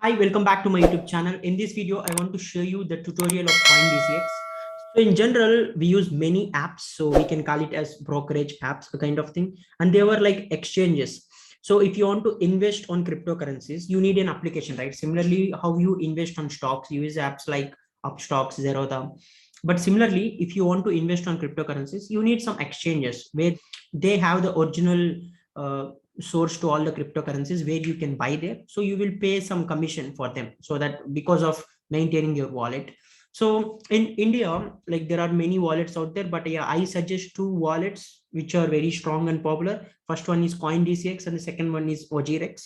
Hi, welcome back to my YouTube channel. In this video, I want to show you the tutorial of CoinDCX. So in general, we use many apps, so we can call it as brokerage apps, a kind of thing. And they were like exchanges. So if you want to invest on cryptocurrencies, you need an application, right? Similarly, how you invest on stocks, you use apps like Upstocks, Zerodha. But similarly, if you want to invest on cryptocurrencies, you need some exchanges where they have the original uh, source to all the cryptocurrencies where you can buy there, so you will pay some commission for them, so that because of maintaining your wallet. So in India, like there are many wallets out there, but yeah, I suggest two wallets which are very strong and popular. First one is CoinDCX and the second one is OGRX.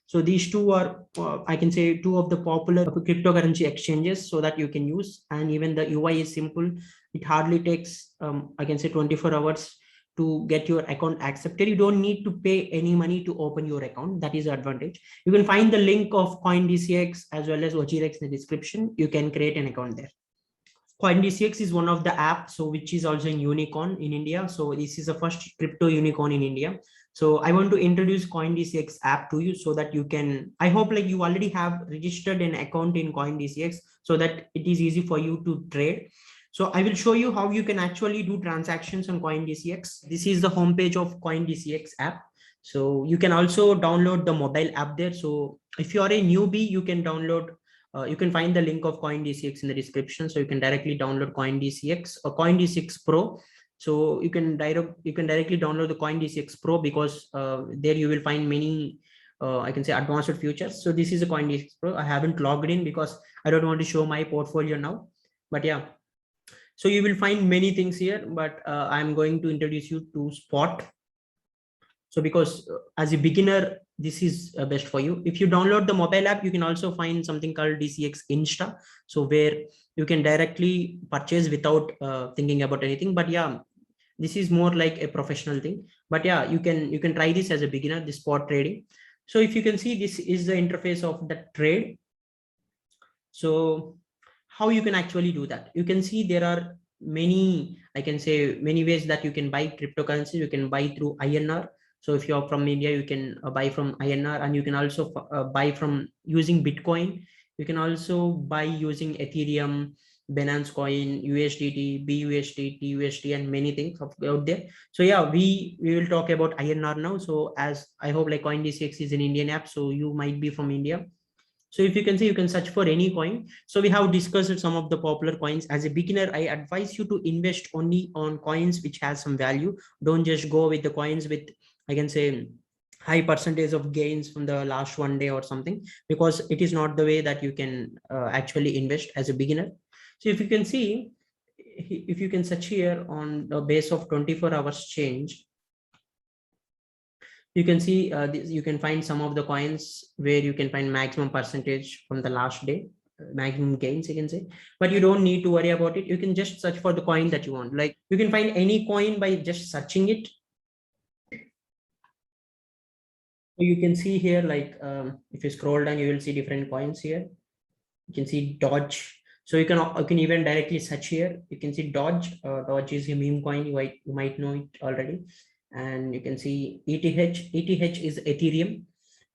So these two are I can say two of the popular cryptocurrency exchanges, so that you can use. And even the UI is simple. It hardly takes I can say 24 hours to get your account accepted. You don't need to pay any money to open your account. That is the advantage. You can find the link of CoinDCX as well as OGRX in the description. You can create an account there. CoinDCX is one of the apps, so which is also a unicorn in India. So this is the first crypto unicorn in India. So I want to introduce CoinDCX app to you so that you can, I hope like you already have registered an account in CoinDCX so that it is easy for you to trade. So I will show you how you can actually do transactions on CoinDCX. This is the homepage of CoinDCX app. So you can also download the mobile app there. So if you are a newbie, you can download you can find the link of CoinDCX in the description. So you can directly download CoinDCX or CoinDCX Pro. So you can directly download the CoinDCX Pro because there you will find many I can say advanced features. So this is a CoinDCX Pro. I haven't logged in because I don't want to show my portfolio now. But yeah, so you will find many things here. But I'm going to introduce you to Spot. So because as a beginner, this is best for you. If you download the mobile app, you can also find something called DCX Insta. So where you can directly purchase without thinking about anything. But yeah, this is more like a professional thing. But yeah, you can try this as a beginner, the spot trading. So if you can see, this is the interface of the trade. So how you can actually do that? You can see there are many, I can say many ways that you can buy cryptocurrency. You can buy through INR. So if you're from India, you can buy from INR, and you can also buy from using Bitcoin. You can also buy using Ethereum, Binance Coin, USDT, BUSD, TUSD, and many things out there. So yeah, we will talk about INR now. So as I hope like CoinDCX is an Indian app, so you might be from India. So if you can see, you can search for any coin. So we have discussed some of the popular coins. As a beginner, I advise you to invest only on coins which has some value. Don't just go with the coins with, I can say, high percentage of gains from the last one day or something, because it is not the way that you can actually invest as a beginner. So if you can see, if you can search here on the base of 24 hours change, you can see you can find some of the coins where you can find maximum percentage from the last day, maximum gains you can say. But you don't need to worry about it. You can just search for the coin that you want. Like you can find any coin by just searching it. So you can see here, like if you scroll down, you will see different coins here. You can see Dodge. So you can even directly search here. You can see Dodge. Dodge is a meme coin. You might know it already. And you can see ETH. ETH is Ethereum.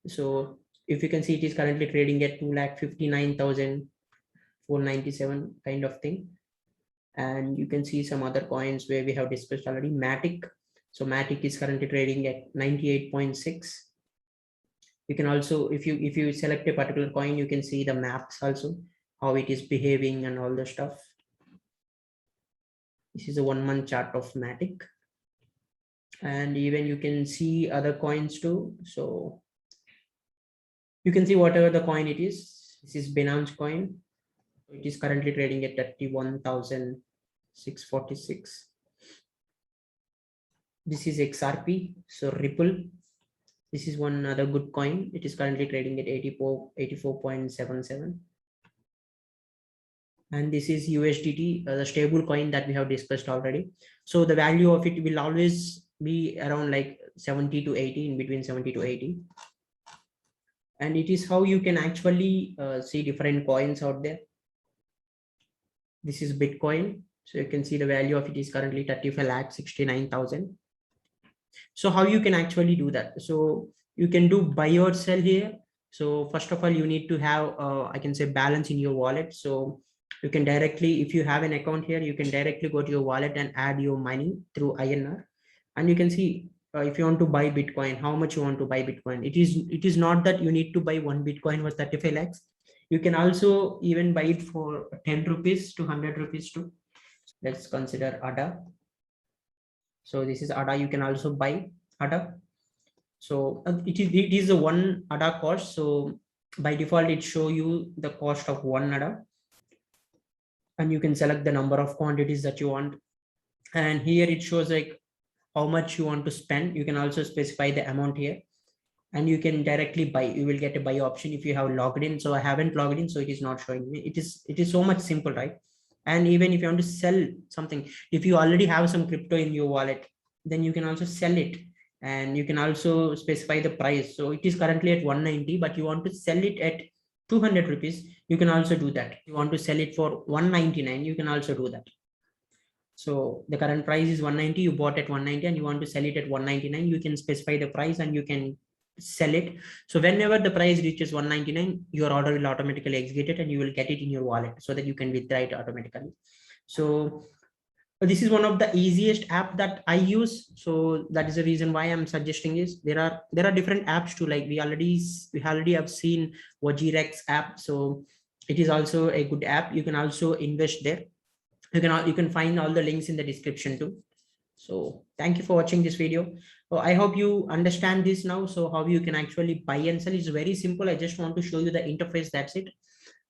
So if you can see, it is currently trading at 2,59,497 kind of thing. And you can see some other coins where we have discussed already. Matic. So Matic is currently trading at 98.6. You can also, if you select a particular coin, you can see the maps also, how it is behaving and all the stuff. This is a 1 month chart of Matic. And even you can see other coins too. So you can see whatever the coin it is. This is Binance coin. It is currently trading at 31,646. This is XRP. So Ripple. This is one other good coin. It is currently trading at 84.77. And this is USDT, the stable coin that we have discussed already. So the value of it will always be around like 70 to 80, in between 70 to 80. And it is how you can actually see different coins out there. This is Bitcoin. So you can see the value of it is currently 35,69,000. So how you can actually do that? So you can do buy or sell here. So first of all, you need to have, I can say, balance in your wallet. So you can directly, if you have an account here, you can directly go to your wallet and add your money through INR. And you can see if you want to buy Bitcoin, how much you want to buy Bitcoin. It is not that you need to buy one Bitcoin was 35 lakhs. You can also even buy it for 10 rupees to 100 rupees too. Let's consider ADA. So this is ADA. You can also buy ADA. So it is a one ADA cost. So by default, it show you the cost of one ADA, and you can select the number of quantities that you want. And here it shows like how much you want to spend. You can also specify the amount here, and you can directly buy. You will get a buy option if you have logged in. So I haven't logged in, so it is not showing me. It is so much simple, right? And even if you want to sell something, if you already have some crypto in your wallet, then you can also sell it, and you can also specify the price. So it is currently at 190, but you want to sell it at 200 rupees, you can also do that. You want to sell it for 199, you can also do that. So the current price is 190, you bought at 190 and you want to sell it at 199, you can specify the price and you can sell it. So whenever the price reaches 199, your order will automatically execute it and you will get it in your wallet so that you can withdraw it automatically. So this is one of the easiest app that I use. So that is the reason why I'm suggesting is there are different apps too. Like we already have seen Wajirex app. So it is also a good app. You can also invest there. You can find all the links in the description too. So thank you for watching this video. So I hope you understand this now. So how you can actually buy and sell is very simple. I just want to show you the interface. That's it.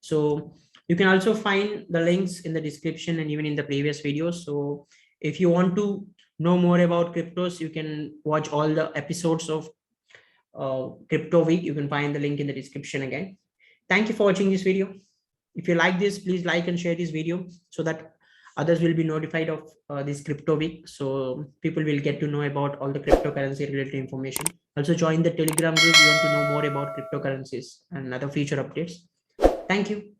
So you can also find the links in the description and even in the previous videos. So if you want to know more about cryptos, you can watch all the episodes of Crypto Week. You can find the link in the description again. Thank you for watching this video. If you like this, please like and share this video so that others will be notified of this Crypto Week. So people will get to know about all the cryptocurrency related information. Also join the Telegram group if you want to know more about cryptocurrencies and other future updates. Thank you.